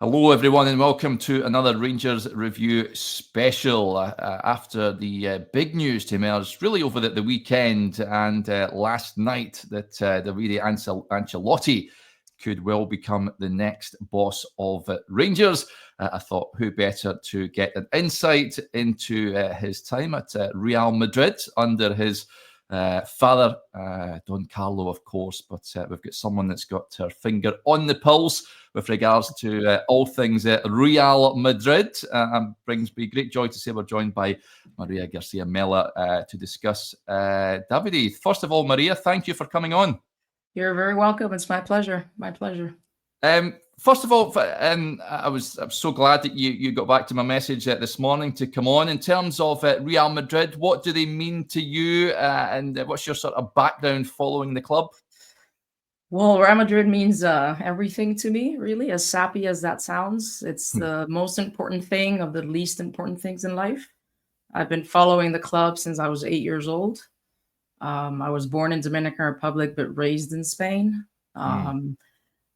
Hello, everyone, and welcome to another Rangers Review special after the big news to emerge really over the weekend and last night that Davide Ancelotti could well become the next boss of Rangers. I thought who better to get an insight into his time at Real Madrid under his father, Don Carlo, of course, but we've got someone that's got her finger on the pulse with regards to all things Real Madrid. Brings me great joy to say we're joined by Maria Garcia Mella to discuss Davide. First of all, Maria, thank you for coming on. You're very welcome. It's my pleasure. My pleasure. First of all, I'm so glad that you got back to my message this morning to come on. In terms of Real Madrid, what do they mean to you, and what's your sort of background following the club? Well, Real Madrid means everything to me, really, as sappy as that sounds. It's the most important thing of the least important things in life. I've been following the club since I was 8 years old. I was born in Dominican Republic, but raised in Spain.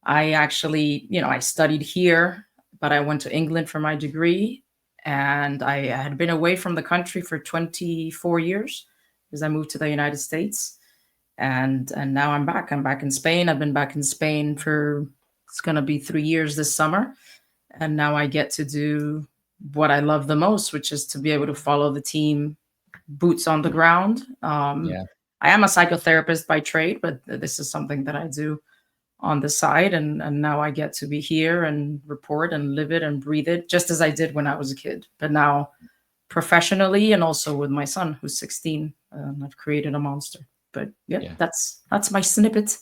I actually, I studied here, but I went to England for my degree, and I had been away from the country for 24 years because I moved to the United States, and now I'm back. I'm back in Spain. I've been back in Spain for, it's going to be 3 years this summer, and now I get to do what I love the most, which is to be able to follow the team, boots on the ground. I am a psychotherapist by trade, but this is something that I do on the side, and now I get to be here and report and live it and breathe it, just as I did when I was a kid, but now professionally and also with my son who's 16. I've created a monster. But that's my snippet.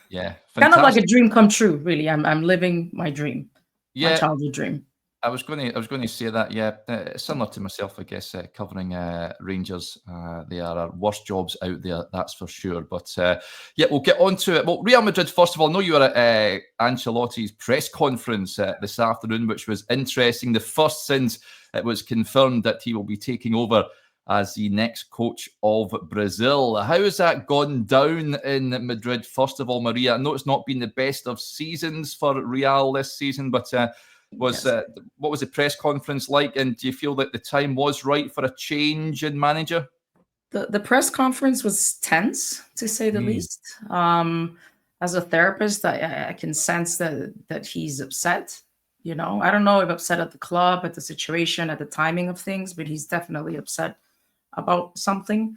Yeah, kind of like a dream come true, really. I'm living my dream, my childhood dream. I was going to say that, similar to myself, I guess, covering Rangers. They are our worst jobs out there, that's for sure. But we'll get on to it. Well, Real Madrid, first of all, I know you were at Ancelotti's press conference this afternoon, which was interesting. The first since it was confirmed that he will be taking over as the next coach of Brazil. How has that gone down in Madrid, first of all, Maria? I know it's not been the best of seasons for Real this season, but what was the press conference like, and do you feel that the time was right for a change in manager? The press conference was tense, to say the least. As a therapist, I can sense that he's upset. I don't know if upset at the club, at the situation, at the timing of things, but he's definitely upset about something.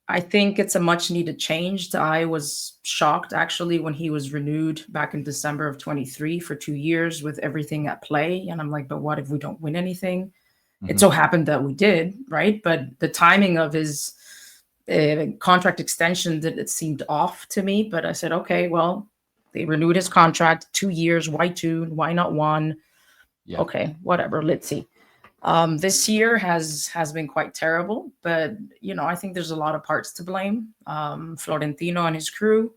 I think it's a much needed change. I was shocked actually when he was renewed back in December of 23 for 2 years with everything at play. And I'm like, but what if we don't win anything? It so happened that we did, right? But the timing of his contract extension, it seemed off to me. But I said, okay, well, they renewed his contract 2 years. Why 2? Why not 1? Yeah. Okay, whatever. Let's see. This year has been quite terrible, but I think there's a lot of parts to blame. Florentino and his crew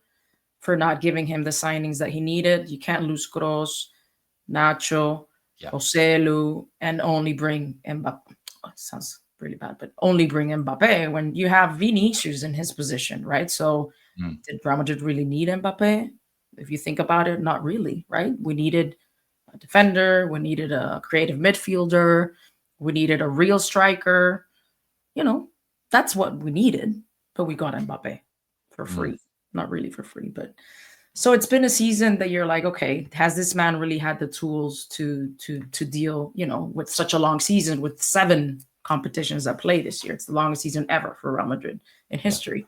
for not giving him the signings that he needed. You can't lose Kroos, Nacho, Joselu, and only bring Mbappe. Oh, it sounds really bad, but only bring Mbappe when you have Vinicius in his position, right? So did Real Madrid really need Mbappe? If you think about it, not really, right? We needed a defender. We needed a creative midfielder. We needed a real striker. That's what we needed. But we got Mbappe for free. Not really for free, but so it's been a season that you're like, okay, has this man really had the tools to deal, with such a long season with 7 competitions at play this year? It's the longest season ever for Real Madrid in history.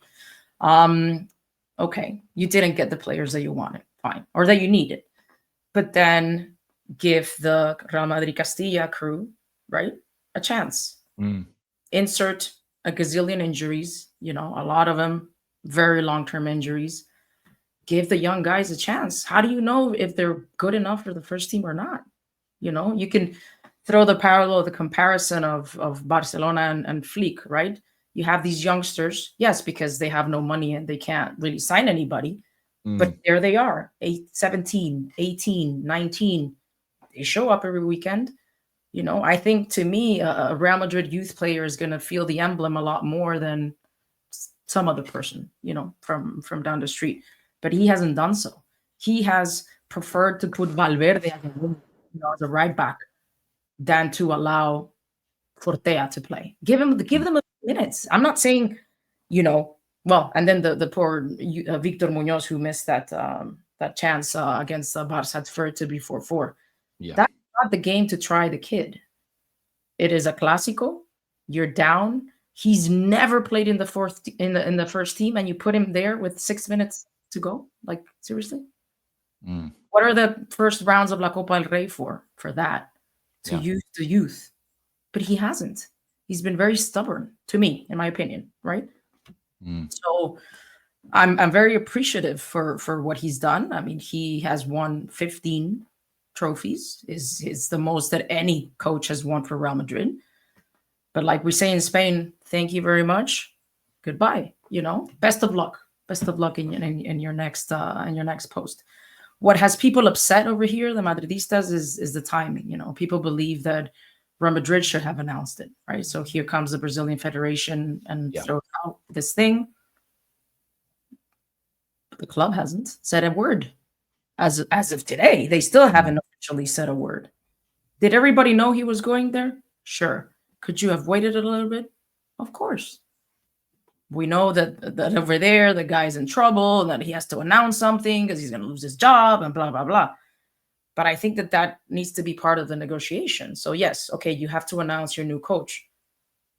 Okay, you didn't get the players that you wanted, fine, or that you needed, but then give the Real Madrid Castilla crew, right, a chance. Insert a gazillion injuries, a lot of them very long-term injuries. Give the young guys a chance. How do you know if they're good enough for the first team or not? You can throw the parallel, the comparison of Barcelona and Flick, right? You have these youngsters, yes, because they have no money and they can't really sign anybody, but there they are, 17, 18, 19. They show up every weekend. I think to me, a Real Madrid youth player is going to feel the emblem a lot more than some other person, from down the street. But he hasn't done so. He has preferred to put Valverde as a right back than to allow Fortea to play. Give them a minutes. I'm not saying, well, and then the poor Victor Munoz who missed that chance against Barça for it to be 4-4. Yeah. That's not the game to try the kid. It is a Clásico. You're down. He's never played in the first team, and you put him there with 6 minutes to go. Like, seriously? What are the first rounds of La Copa del Rey for? For that, to use the youth. But he hasn't. He's been very stubborn, to me, in my opinion, right? So I'm very appreciative for what he's done. I mean, he has won 15 trophies. Is the most that any coach has won for Real Madrid. But like we say in Spain, thank you very much. Goodbye. Best of luck. Best of luck in your next post. What has people upset over here, the Madridistas, is the timing. People believe that Real Madrid should have announced it, right? So here comes the Brazilian Federation and throws out this thing. But the club hasn't said a word. As of today, they still haven't officially said a word. Did everybody know he was going there? Sure. Could you have waited a little bit? Of course. We know that over there, the guy's in trouble and that he has to announce something because he's going to lose his job and blah, blah, blah. But I think that needs to be part of the negotiation. So yes, okay, you have to announce your new coach.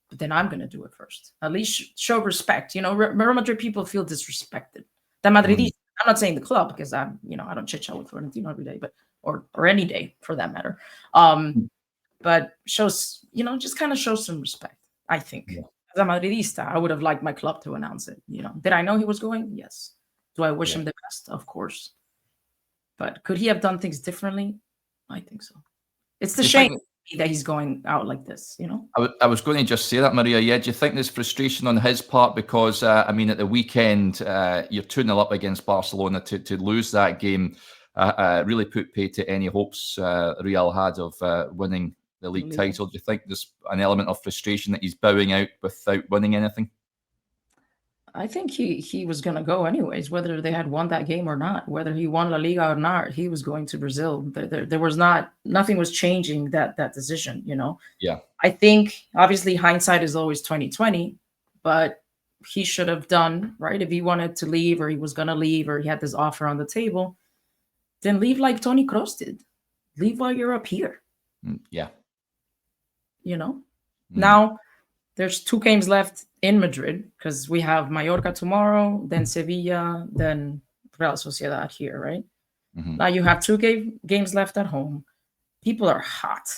But then I'm going to do it first. At least show respect. Real Madrid people feel disrespected. The Madridista, I'm not saying the club because I don't chit-chat with Florentino every day, but or any day for that matter. But shows, just kind of shows some respect, I think. Yeah. As a Madridista, I would have liked my club to announce it. Did I know he was going? Yes. Do I wish him the best? Of course. But could he have done things differently? I think so. It's the shame that he's going out like this, I was going to just say that, Maria. Yeah, do you think there's frustration on his part? Because, at the weekend, you're 2-0 up against Barcelona. To lose that game really put pay to any hopes Real had of winning the league title. Do you think there's an element of frustration that he's bowing out without winning anything? I think he was going to go anyways, whether they had won that game or not, whether he won La Liga or not, he was going to Brazil. There was nothing was changing that decision, Yeah. I think obviously hindsight is always 20/20, but he should have done, right? If he wanted to leave or he was going to leave or he had this offer on the table, then leave like Toni Kroos did. Leave while you're up here. Yeah. Now there's 2 games left in Madrid because we have Mallorca tomorrow, then Sevilla, then Real Sociedad here, right? Now you have 2 games left at home. People are hot.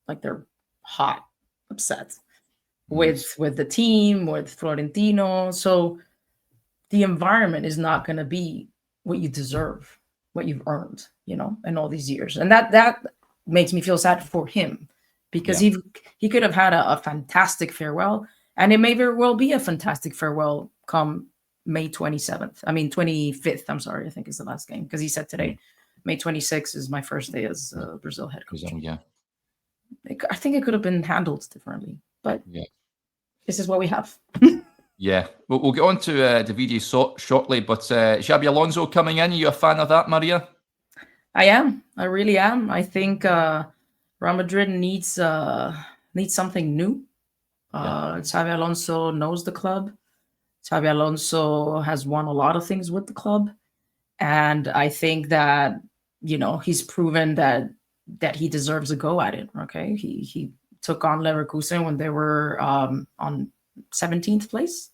Like they're hot, upset with the team, with Florentino. So the environment is not going to be what you deserve, what you've earned, in all these years. And that makes me feel sad for him. Because he could have had a fantastic farewell, and it may very well be a fantastic farewell come May 25th. I'm sorry, I think is the last game because he said today, May 26th is my first day as Brazil head coach. Yeah, I think it could have been handled differently, but this is what we have. Yeah, we'll get on to Davide shortly, but Xabi Alonso coming in. Are you a fan of that, Maria? I am. I really am. I think. Real Madrid needs something new. Xabi Alonso knows the club. Xabi Alonso has won a lot of things with the club. And I think that, he's proven that he deserves a go at it. Okay. He took on Leverkusen when they were on 17th place.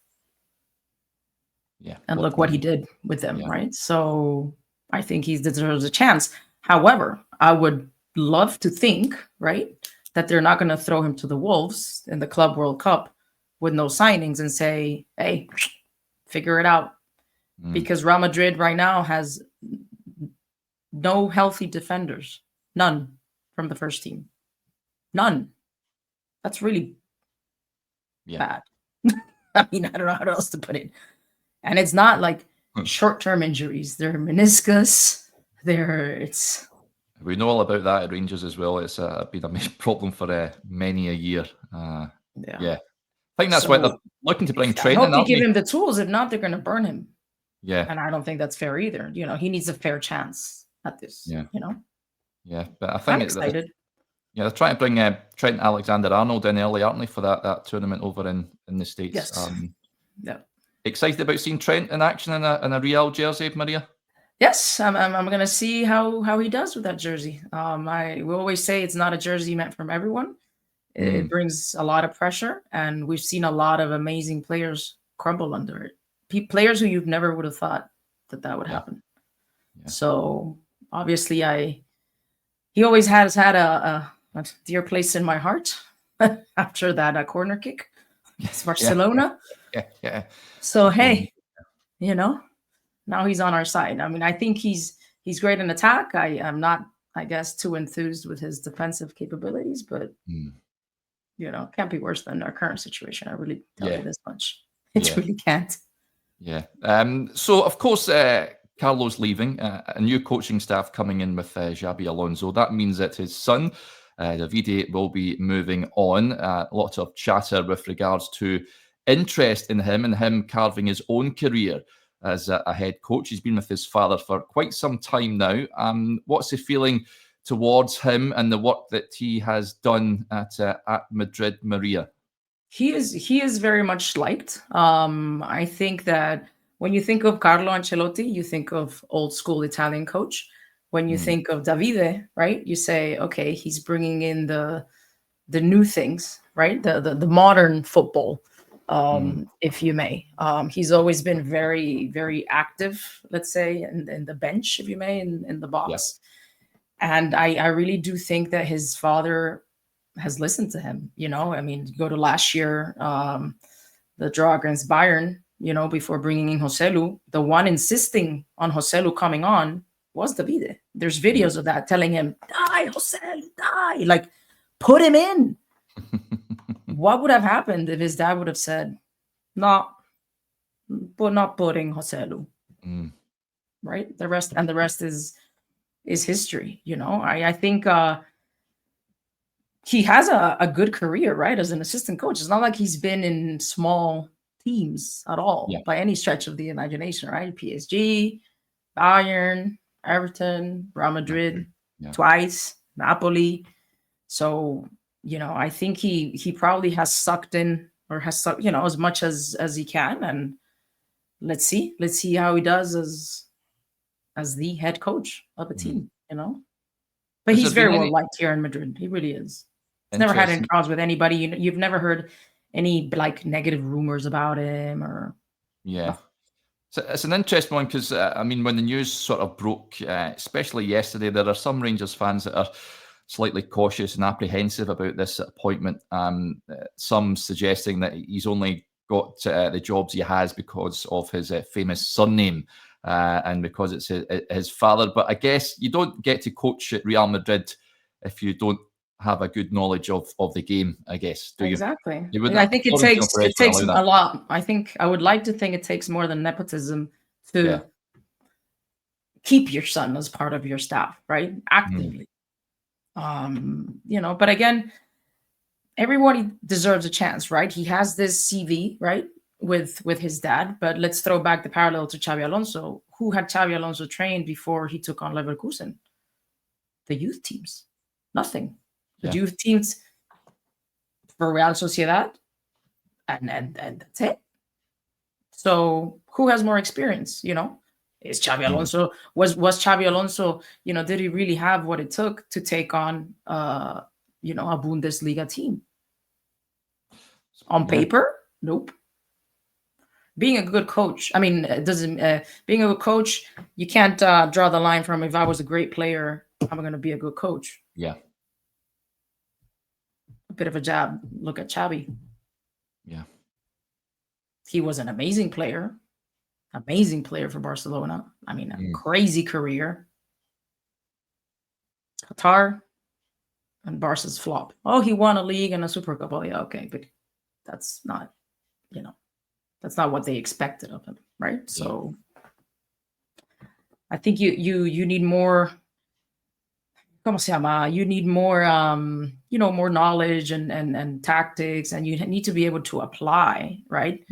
Yeah. And look what he did with them, right? So I think he deserves a chance. However, I would love to think, right, that they're not going to throw him to the wolves in the Club World Cup with no signings and say, hey, figure it out. Because Real Madrid right now has no healthy defenders. None from the first team. None. That's really bad. I don't know how else to put it. And it's not like short-term injuries. They're meniscus. We know all about that at Rangers as well. It's been a major problem for many a year. I think that's why they're looking to bring Trent in. I hope they give him the tools. If not, they're going to burn him. Yeah. And I don't think that's fair either. He needs a fair chance. at this. Yeah. Yeah, but I I'm think excited. they're trying to bring Trent Alexander-Arnold in early, aren't they, for that tournament over in the States? Yes. Yeah. Excited about seeing Trent in action in a Real jersey, Maria? Yes, I'm gonna see how he does with that jersey. We always say it's not a jersey meant from everyone. It brings a lot of pressure, and we've seen a lot of amazing players crumble under it. Players who you've never would have thought that would happen. Yeah. So obviously, he always has had a dear place in my heart after that corner kick against Barcelona. Yeah. So hey, now he's on our side. I mean, I think he's great in attack. I am not, I guess, too enthused with his defensive capabilities, but can't be worse than our current situation. I really tell you this much. It really can't. Yeah. So of course, Carlo's leaving. A new coaching staff coming in with Xabi Alonso. That means that his son, Davide, will be moving on. A lot of chatter with regards to interest in him and him carving his own career as a head coach. He's been with his father for quite some time now. What's the feeling towards him and the work that he has done at Madrid, Maria? He is very much liked. I think that when you think of Carlo Ancelotti, you think of old school Italian coach. When you think of Davide, right, you say, okay, he's bringing in the new things, right, the modern football, if you may. He's always been very, very active, let's say, in the bench, if you may, in the box. And I really do think that his father has listened to him. I mean, go to last year, the draw against Bayern, before bringing in Joselu, the one insisting on Joselu coming on was Davide. There's videos of that telling him, die, Joselu, die. Like, put him in. What would have happened if his dad would have said, no, but not putting Joselu? Right? The rest is history. I think he has a good career, right, as an assistant coach. It's not like he's been in small teams at all by any stretch of the imagination, right? PSG, Bayern, Everton, Real Madrid, twice, Napoli. So, I think he probably has sucked in or has sucked, as much as he can. And let's see how he does as the head coach of a team, But he's very well liked here in Madrid. He really is. He's never had any problems with anybody. You've never heard any negative rumors about him or. So it's an interesting one because I mean, when the news sort of broke, especially yesterday, there are some Rangers fans that are slightly cautious and apprehensive about this appointment. Some suggesting that he's only got the jobs he has because of his famous surname. And because it's his father. But I guess you don't get to coach at Real Madrid if you don't have a good knowledge of the game, I guess. Do you? Exactly. I think it takes a lot. I would like to think it takes more than nepotism to keep your son as part of your staff, right? Actively. But again, everybody deserves a chance, right? He has this CV, right? With his dad, but let's throw back the parallel to Xabi Alonso. Who had Xabi Alonso trained before he took on Leverkusen? The youth teams. Nothing. The youth teams for Real Sociedad, and that's it. So who has more experience? Is Xabi Alonso was Xabi Alonso? Did he really have what it took to take on a Bundesliga team? On paper, nope. Being a good coach, I mean, being a good coach, you can't draw the line from if I was a great player, I'm going to be a good coach. Yeah. A bit of a jab. Look at Xabi. Yeah. He was an amazing player for Barcelona. I mean, a crazy career. Qatar and Barca's flop. Oh, he won a league and a Super Cup. Oh, yeah, okay, but that's not, that's not what they expected of him, right? So I think you need more. ¿Cómo se llama? You need more, more knowledge and tactics, and you need to be able to apply, right?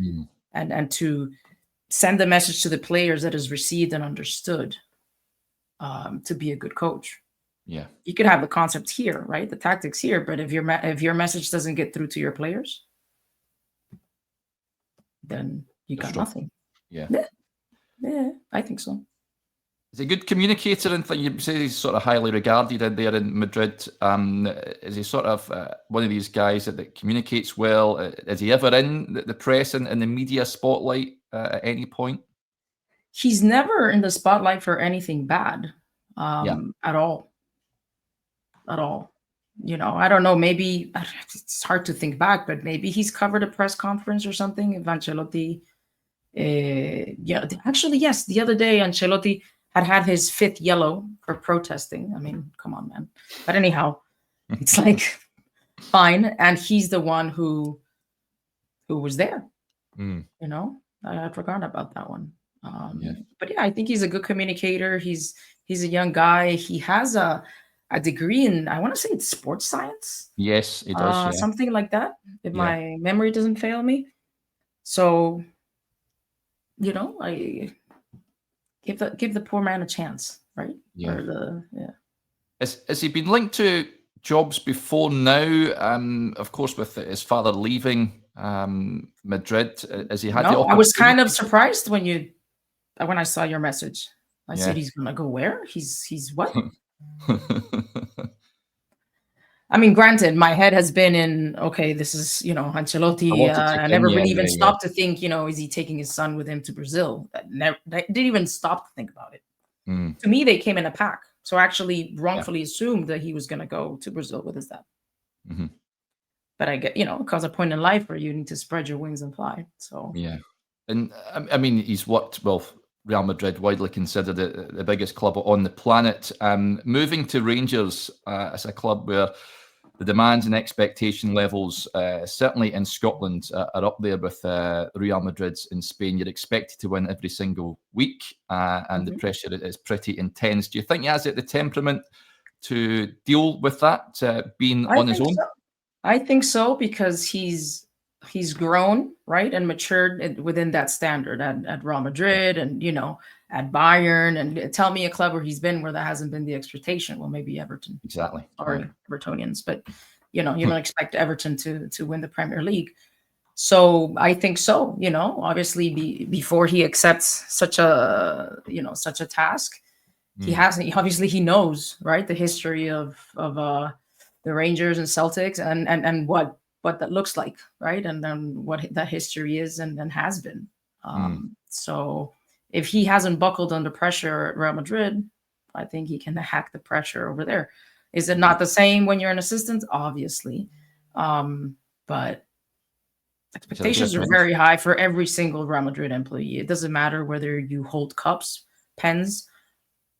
And to send the message to the players that is received and understood. to be a good coach. Yeah. You could have the concept here, right? The tactics here, but if your message doesn't get through to your players, then you got nothing. Yeah. Yeah, I think so. Is he a good communicator and thing? You say he's sort of highly regarded in there in Madrid. Is he sort of one of these guys that communicates well? Is he ever in the press and in the media spotlight at any point? He's never in the spotlight for anything bad at all. At all. I don't know. Maybe it's hard to think back, but maybe he's covered a press conference or something. If Ancelotti, actually, yes, the other day Ancelotti had his 5th yellow for protesting. I mean, come on, man. But anyhow, it's like fine, and he's the one who was there. I forgot about that one. But yeah, I think he's a good communicator. He's a young guy. He has a degree in, I want to say it's sports science. Yes, he does. Something like that, if my memory doesn't fail me. So, I give the poor man a chance, right? Yeah. Has he been linked to jobs before now? Of course, with his father leaving Madrid, has he had the opportunity? I was kind of surprised when I saw your message. I said, he's gonna go where? He's what? I mean, granted, my head has been in, okay, this is, Ancelotti. I never really even stopped to think, is he taking his son with him to Brazil? I didn't even stop to think about it. To me, they came in a pack. So I actually wrongfully assumed that he was going to go to Brazil with his dad. But I get, because a point in life where you need to spread your wings and fly. So yeah. And I mean, he's worked, Real Madrid, widely considered the biggest club on the planet. Moving to Rangers as a club where the demands and expectation levels, certainly in Scotland, are up there with Real Madrid's in Spain. You're expected to win every single week, and the pressure is pretty intense. Do you think he has the temperament to deal with that, being on his own? I think so, because he's grown, right, and matured within that standard at Real Madrid and, at Bayern. And tell me a club where he's been where that hasn't been the expectation. Well, maybe Everton. Exactly. Sorry, Evertonians. But, you don't expect Everton to win the Premier League. So I think so, obviously before he accepts such a task, he knows, right, the history of the Rangers and Celtics and what that looks like, right? And then what that history is and has been. So if he hasn't buckled under pressure at Real Madrid, I think he can hack the pressure over there. Is it not the same when you're an assistant? Obviously. But expectations are very high for every single Real Madrid employee. It doesn't matter whether you hold cups, pens,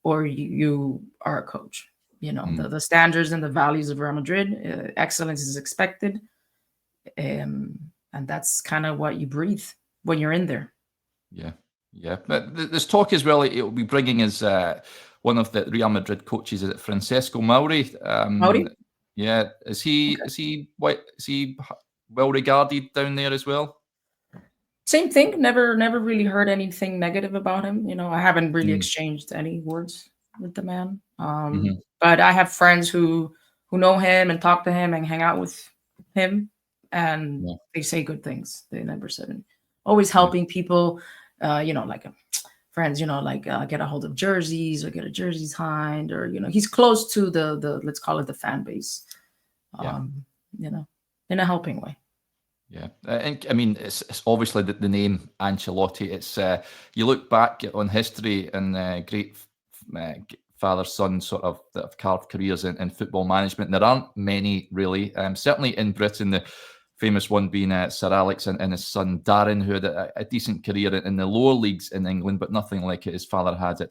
or you are a coach. The standards and the values of Real Madrid, excellence is expected. And that's kind of what you breathe when you're in there. Yeah. But there's talk as well. It will be bringing as one of the Real Madrid coaches, is it Francesco Mauri? Mauri? Yeah. Is he well regarded down there as well? Same thing. Never really heard anything negative about him. I haven't really exchanged any words with the man. But I have friends who know him and talk to him and hang out with him. And they say good things. They never said it. Always helping people, like friends, get a hold of jerseys or get a jerseys signed, or he's close to the let's call it the fan base, in a helping way. Yeah, I mean, it's obviously the name Ancelotti. It's you look back on history and great father-son sort of that have carved careers in football management. And there aren't many really. Certainly in Britain, the famous one being Sir Alex and his son Darren, who had a decent career in the lower leagues in England, but nothing like his father had at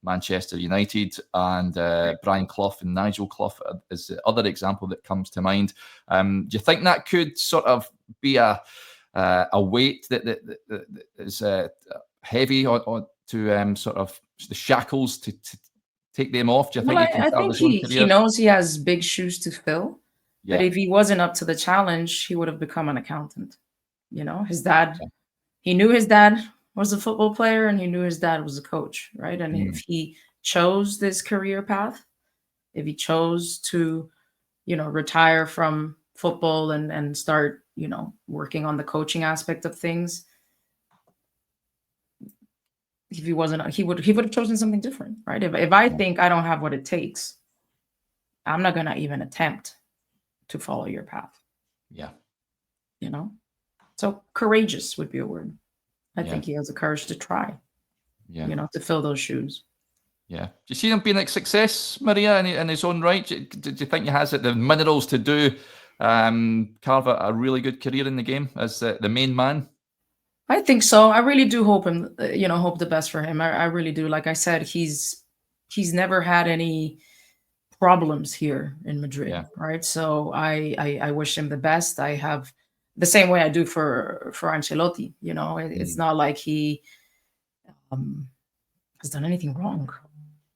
Manchester United. And Brian Clough and Nigel Clough is the other example that comes to mind. Do you think that could sort of be a weight that is heavy on to sort of the shackles to take them off? Do you think I think he knows he has big shoes to fill. But if he wasn't up to the challenge, he would have become an accountant. His dad, he knew his dad was a football player and he knew his dad was a coach, right? And if he chose this career path, if he chose to, retire from football and start, working on the coaching aspect of things, if he wasn't, he would have chosen something different, right? If I think I don't have what it takes, I'm not gonna even attempt to follow your path. Yeah. So courageous would be a word. I think he has the courage to try. Yeah. To fill those shoes. Yeah. Do you see him being a success, Maria, in his own right? Do you think he has the minerals to do carve a really good career in the game as the main man? I think so. I really do hope him, hope the best for him. I really do. Like I said, he's never had any problems here in Madrid, right? So I wish him the best. I have the same way I do for Ancelotti. It's not like he has done anything wrong,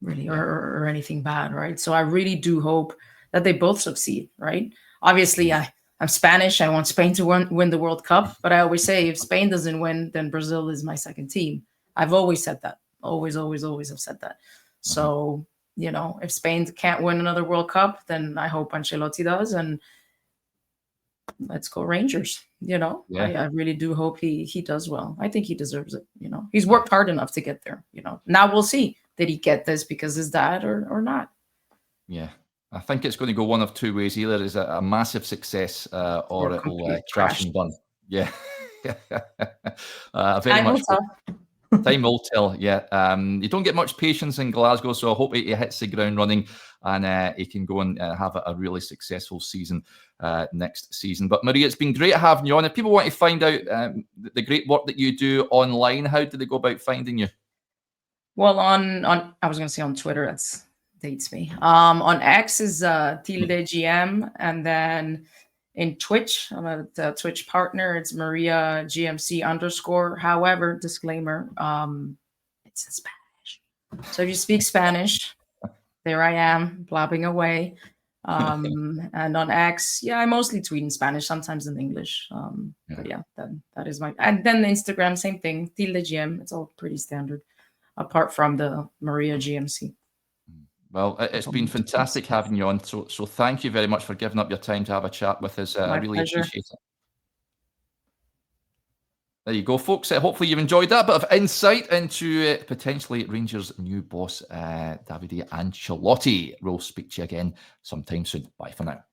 really, or anything bad, right? So I really do hope that they both succeed, right? Obviously, I'm Spanish. I want Spain to win the World Cup, but I always say if Spain doesn't win, then Brazil is my second team. I've always said that. Always have said that. So, if Spain can't win another World Cup, then I hope Ancelotti does, and let's go Rangers. I really do hope he does well. I think he deserves it. He's worked hard enough to get there. Now we'll see. Did he get this because his dad or not? Yeah. I think it's going to go one of two ways. Either is a massive success or it will crash and burn. Yeah. Very much. Time will tell. Yeah. You don't get much patience in Glasgow, so I hope he hits the ground running and he can go and have a really successful season next season. But Maria, it's been great having you on. If people want to find out the great work that you do online, how do they go about finding you? Well, on I was going to say on Twitter, that's dates me. On X is TildeGM, and then in Twitch, I'm a Twitch partner. It's Maria GMC_. However, disclaimer, it's in Spanish. So if you speak Spanish, there I am blabbing away. And on X, I mostly tweet in Spanish, sometimes in English. But that is my. And then Instagram, same thing. TildeGM. It's all pretty standard, apart from the Maria GMC. Well, it's been fantastic having you on. So thank you very much for giving up your time to have a chat with us. I really appreciate it. There you go, folks. Hopefully you've enjoyed that bit of insight into potentially Rangers' new boss, Davide Ancelotti. We'll speak to you again sometime soon. Bye for now.